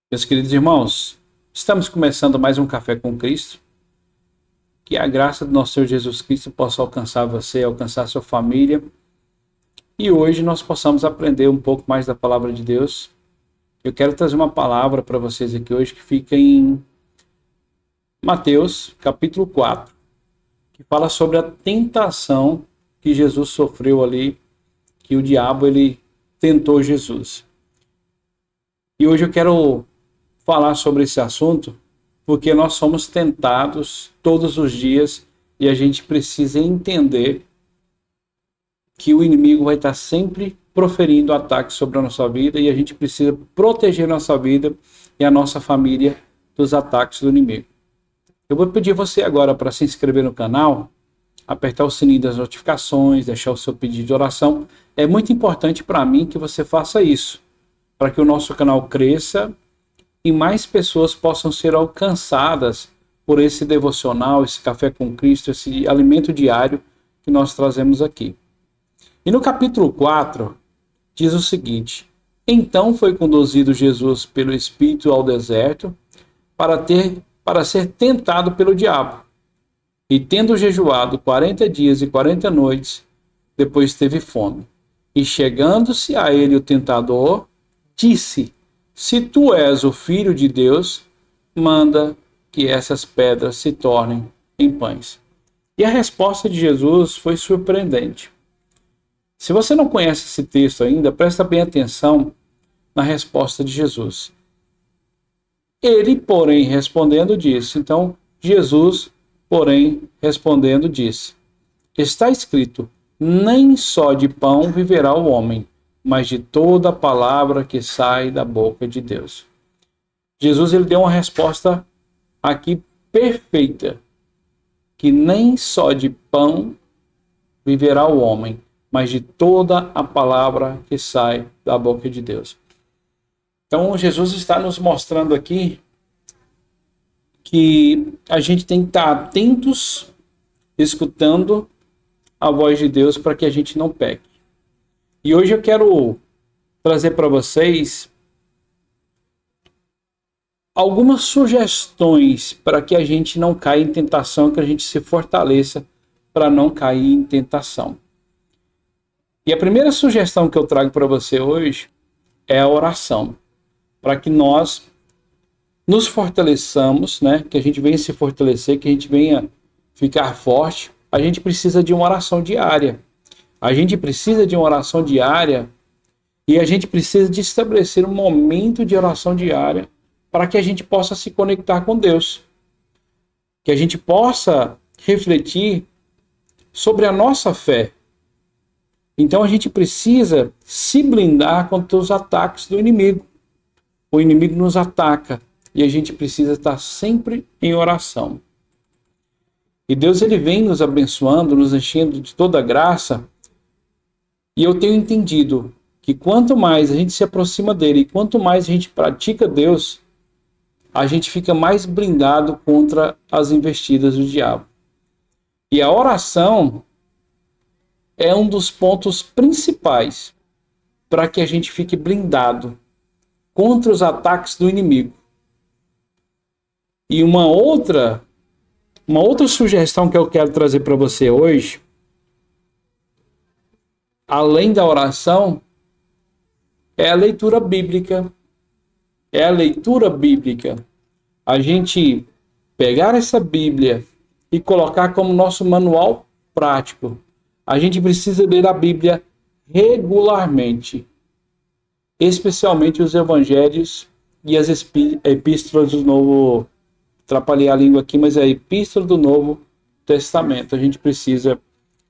Meus queridos irmãos, estamos começando mais um Café com Cristo. Que a graça do nosso Senhor Jesus Cristo possa alcançar você, alcançar sua família. E hoje nós possamos aprender um pouco mais da palavra de Deus. Eu quero trazer uma palavra para vocês aqui hoje que fica em Mateus, capítulo 4, que fala sobre a tentação que Jesus sofreu ali, que o diabo ele tentou Jesus. E hoje eu quero falar sobre esse assunto, porque nós somos tentados todos os dias e a gente precisa entender que o inimigo vai estar sempre proferindo ataques sobre a nossa vida e a gente precisa proteger nossa vida e a nossa família dos ataques do inimigo. Eu vou pedir você agora para se inscrever no canal, apertar o sininho das notificações, deixar o seu pedido de oração. É muito importante para mim que você faça isso, para que o nosso canal cresça e mais pessoas possam ser alcançadas por esse devocional, esse café com Cristo, esse alimento diário que nós trazemos aqui. E no capítulo 4, diz o seguinte: Então foi conduzido Jesus pelo Espírito ao deserto para ser tentado pelo diabo. E tendo jejuado 40 dias e 40 noites, depois teve fome. E chegando-se a ele o tentador, disse: Se tu és o Filho de Deus, manda que essas pedras se tornem em pães. E a resposta de Jesus foi surpreendente. Se você não conhece esse texto ainda, presta bem atenção na resposta de Jesus. Ele, porém, respondendo, disse. Então, Jesus, porém, respondendo, disse: Está escrito, nem só de pão viverá o homem, mas de toda a palavra que sai da boca de Deus. Jesus ele deu uma resposta aqui perfeita, que nem só de pão viverá o homem, mas de toda a palavra que sai da boca de Deus. Então Jesus está nos mostrando aqui que a gente tem que estar atentos, escutando a voz de Deus para que a gente não peque. E hoje eu quero trazer para vocês algumas sugestões para que a gente não caia em tentação, que a gente se fortaleça para não cair em tentação. E a primeira sugestão que eu trago para você hoje é a oração, para que nós nos fortaleçamos, né? Que a gente venha se fortalecer, que a gente venha ficar forte. A gente precisa de uma oração diária. A gente precisa de uma oração diária e a gente precisa de estabelecer um momento de oração diária para que a gente possa se conectar com Deus. Que a gente possa refletir sobre a nossa fé. Então a gente precisa se blindar contra os ataques do inimigo. O inimigo nos ataca e a gente precisa estar sempre em oração. E Deus ele vem nos abençoando, nos enchendo de toda a graça. E eu tenho entendido que quanto mais a gente se aproxima dele, e quanto mais a gente pratica Deus, a gente fica mais blindado contra as investidas do diabo. E a oração é um dos pontos principais para que a gente fique blindado contra os ataques do inimigo. E uma outra sugestão que eu quero trazer para você hoje, além da oração, é a leitura bíblica. É a leitura bíblica. A gente pegar essa Bíblia e colocar como nosso manual prático. A gente precisa ler a Bíblia regularmente. Especialmente os evangelhos e as epístolas do Novo. Atrapalhei a língua aqui, mas é a epístola do Novo Testamento. A gente precisa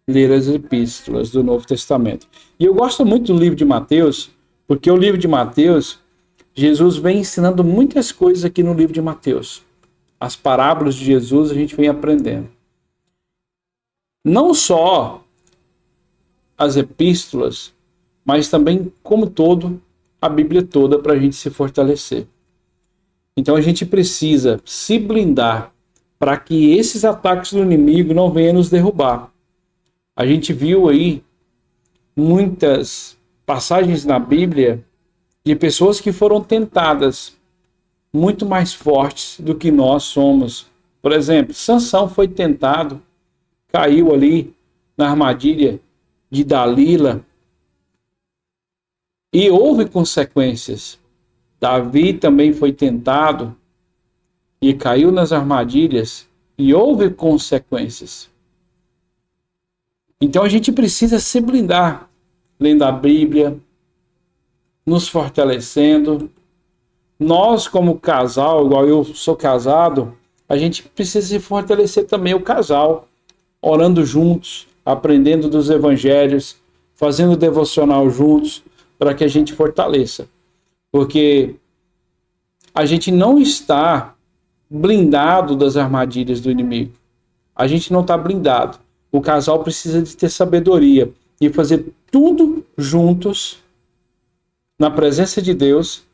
ler as epístolas do Novo Testamento. E eu gosto muito do livro de Mateus, porque o livro de Mateus, Jesus vem ensinando muitas coisas aqui no livro de Mateus. As parábolas de Jesus a gente vem aprendendo. Não só as epístolas, mas também, como todo, a Bíblia toda para a gente se fortalecer. Então a gente precisa se blindar para que esses ataques do inimigo não venham nos derrubar. A gente viu aí muitas passagens na Bíblia de pessoas que foram tentadas muito mais fortes do que nós somos. Por exemplo, Sansão foi tentado, caiu ali na armadilha de Dalila e houve consequências. Davi também foi tentado e caiu nas armadilhas e houve consequências. Então a gente precisa se blindar, lendo a Bíblia, nos fortalecendo. Nós, como casal, igual eu sou casado, a gente precisa se fortalecer também o casal, orando juntos, aprendendo dos evangelhos, fazendo devocional juntos, para que a gente fortaleça. Porque a gente não está blindado das armadilhas do inimigo. A gente não está blindado. O casal precisa de ter sabedoria e fazer tudo juntos, na presença de Deus,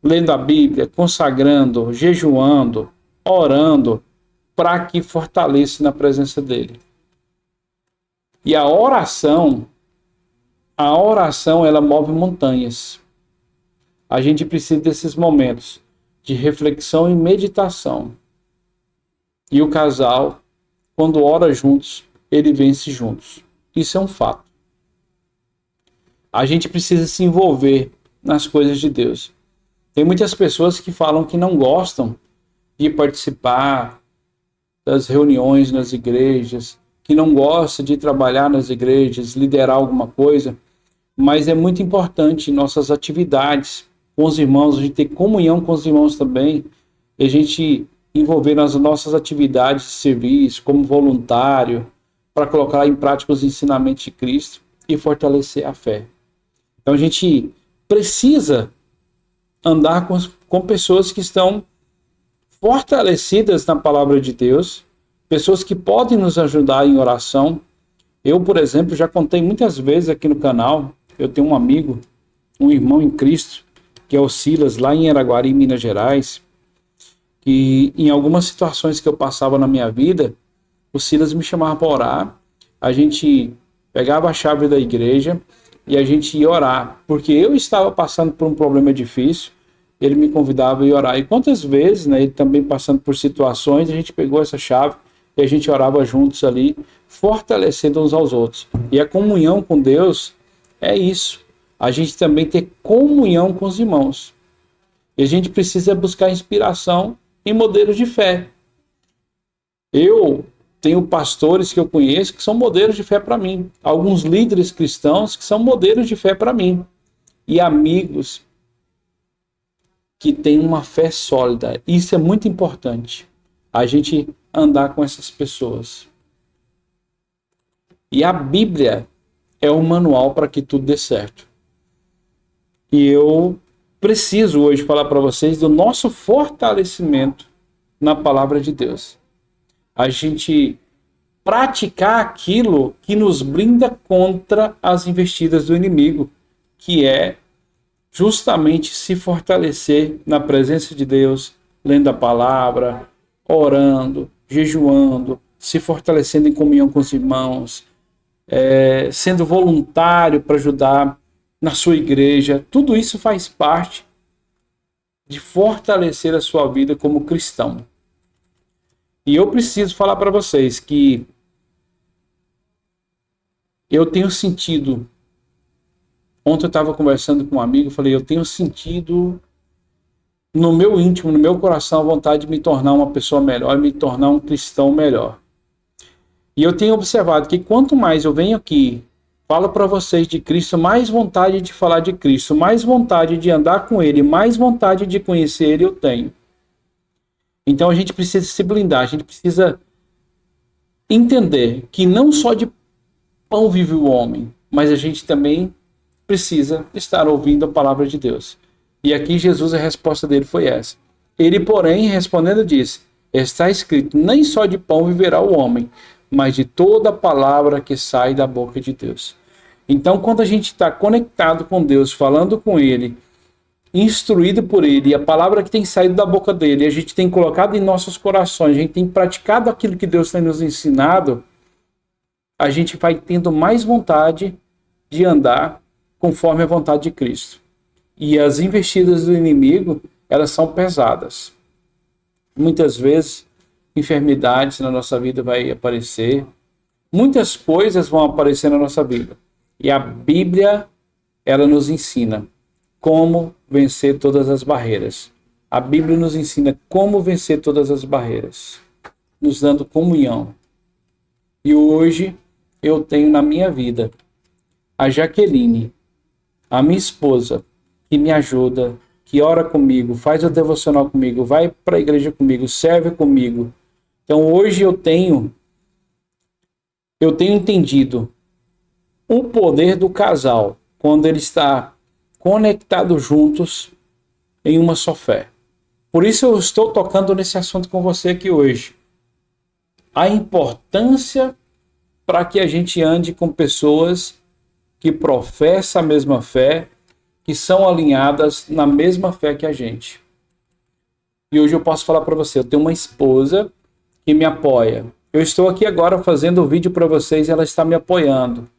lendo a Bíblia, consagrando, jejuando, orando, para que fortaleça na presença dele. E a oração, ela move montanhas. A gente precisa desses momentos de reflexão e meditação. E o casal, quando ora juntos, ele vence juntos. Isso é um fato. A gente precisa se envolver nas coisas de Deus. Tem muitas pessoas que falam que não gostam de participar das reuniões nas igrejas, que não gostam de trabalhar nas igrejas, liderar alguma coisa, mas é muito importante nossas atividades com os irmãos, a gente ter comunhão com os irmãos também, e a gente envolver nas nossas atividades de serviço, como voluntário, para colocar em prática os ensinamentos de Cristo e fortalecer a fé. Então a gente precisa andar com pessoas que estão fortalecidas na palavra de Deus, pessoas que podem nos ajudar em oração. Eu, por exemplo, já contei muitas vezes aqui no canal, eu tenho um amigo, um irmão em Cristo, que é o Silas, lá em Araguari, Minas Gerais, que em algumas situações que eu passava na minha vida, o Silas me chamava para orar, a gente pegava a chave da igreja e a gente ia orar, porque eu estava passando por um problema difícil, ele me convidava a ir orar. E quantas vezes, né, ele também passando por situações, a gente pegou essa chave e a gente orava juntos ali, fortalecendo uns aos outros. E a comunhão com Deus é isso. A gente também ter comunhão com os irmãos. E a gente precisa buscar inspiração em modelos de fé. Eu tenho pastores que eu conheço que são modelos de fé para mim. Alguns líderes cristãos que são modelos de fé para mim. E amigos que têm uma fé sólida. Isso é muito importante. A gente andar com essas pessoas. E a Bíblia é o manual para que tudo dê certo. E eu preciso hoje falar para vocês do nosso fortalecimento na palavra de Deus. A gente praticar aquilo que nos blinda contra as investidas do inimigo, que é justamente se fortalecer na presença de Deus, lendo a palavra, orando, jejuando, se fortalecendo em comunhão com os irmãos, sendo voluntário para ajudar na sua igreja. Tudo isso faz parte de fortalecer a sua vida como cristão. E eu preciso falar para vocês que eu tenho sentido, ontem eu estava conversando com um amigo, eu falei, eu tenho sentido no meu íntimo, no meu coração, a vontade de me tornar uma pessoa melhor, me tornar um cristão melhor. E eu tenho observado que quanto mais eu venho aqui, falo para vocês de Cristo, mais vontade de falar de Cristo, mais vontade de andar com Ele, mais vontade de conhecer Ele eu tenho. Então a gente precisa se blindar, a gente precisa entender que não só de pão vive o homem, mas a gente também precisa estar ouvindo a palavra de Deus. E aqui Jesus, a resposta dele foi essa. Ele, porém, respondendo, disse, está escrito, nem só de pão viverá o homem, mas de toda palavra que sai da boca de Deus. Então, quando a gente está conectado com Deus, falando com Ele, instruído por Ele, e a palavra que tem saído da boca dEle, a gente tem colocado em nossos corações, a gente tem praticado aquilo que Deus tem nos ensinado, a gente vai tendo mais vontade de andar conforme a vontade de Cristo. E as investidas do inimigo, elas são pesadas. Muitas vezes, enfermidades na nossa vida vai aparecer, muitas coisas vão aparecer na nossa vida. E a Bíblia, ela nos ensina como vencer todas as barreiras. A Bíblia nos ensina como vencer todas as barreiras, nos dando comunhão. E hoje eu tenho na minha vida a Jaqueline, a minha esposa, que me ajuda, que ora comigo, faz o devocional comigo, vai para a igreja comigo, serve comigo. Então hoje eu tenho entendido o poder do casal quando ele está conectado juntos em uma só fé. Por isso eu estou tocando nesse assunto com você aqui hoje. A importância para que a gente ande com pessoas que professam a mesma fé, que são alinhadas na mesma fé que a gente. E hoje eu posso falar para você, eu tenho uma esposa que me apoia. Eu estou aqui agora fazendo o vídeo para vocês e ela está me apoiando.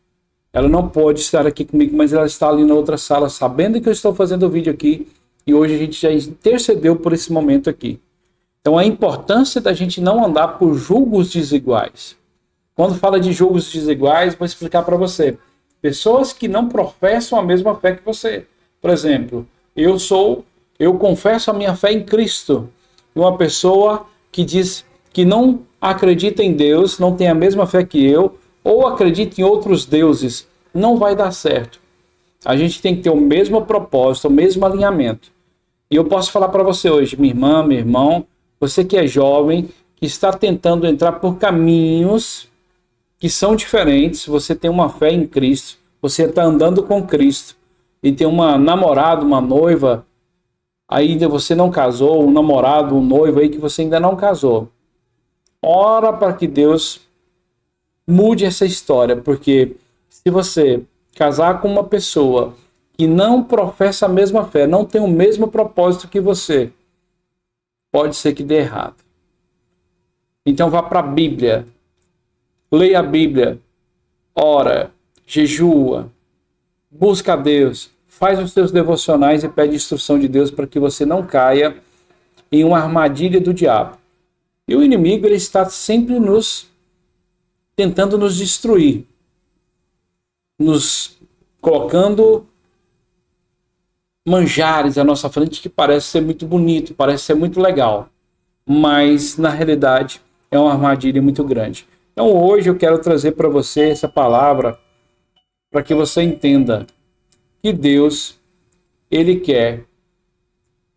Ela não pode estar aqui comigo, mas ela está ali na outra sala, sabendo que eu estou fazendo o vídeo aqui. E hoje a gente já intercedeu por esse momento aqui. Então a importância da gente não andar por julgos desiguais. Quando fala de julgos desiguais, vou explicar para você. Pessoas que não professam a mesma fé que você. Por exemplo, eu confesso a minha fé em Cristo. E uma pessoa que diz que não acredita em Deus, não tem a mesma fé que eu, ou acredita em outros deuses, não vai dar certo. A gente tem que ter o mesmo propósito, o mesmo alinhamento. E eu posso falar para você hoje, minha irmã, meu irmão, você que é jovem, que está tentando entrar por caminhos que são diferentes, você tem uma fé em Cristo, você está andando com Cristo, e tem uma namorada, uma noiva, ainda você não casou, um namorado, um noivo aí que você ainda não casou. Ora para que Deus mude essa história, porque se você casar com uma pessoa que não professa a mesma fé, não tem o mesmo propósito que você, pode ser que dê errado. Então vá para a Bíblia, leia a Bíblia, ora, jejua, busca a Deus, faz os seus devocionais e pede instrução de Deus para que você não caia em uma armadilha do diabo. E o inimigo, ele está sempre tentando nos destruir, nos colocando manjares à nossa frente que parece ser muito bonito, parece ser muito legal, mas na realidade é uma armadilha muito grande. Então hoje eu quero trazer para você essa palavra para que você entenda que Deus, ele quer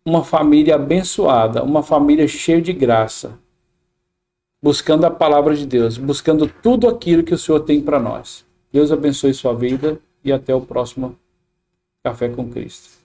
uma família abençoada, uma família cheia de graça, buscando a palavra de Deus, buscando tudo aquilo que o Senhor tem para nós. Deus abençoe sua vida e até o próximo Café com Cristo.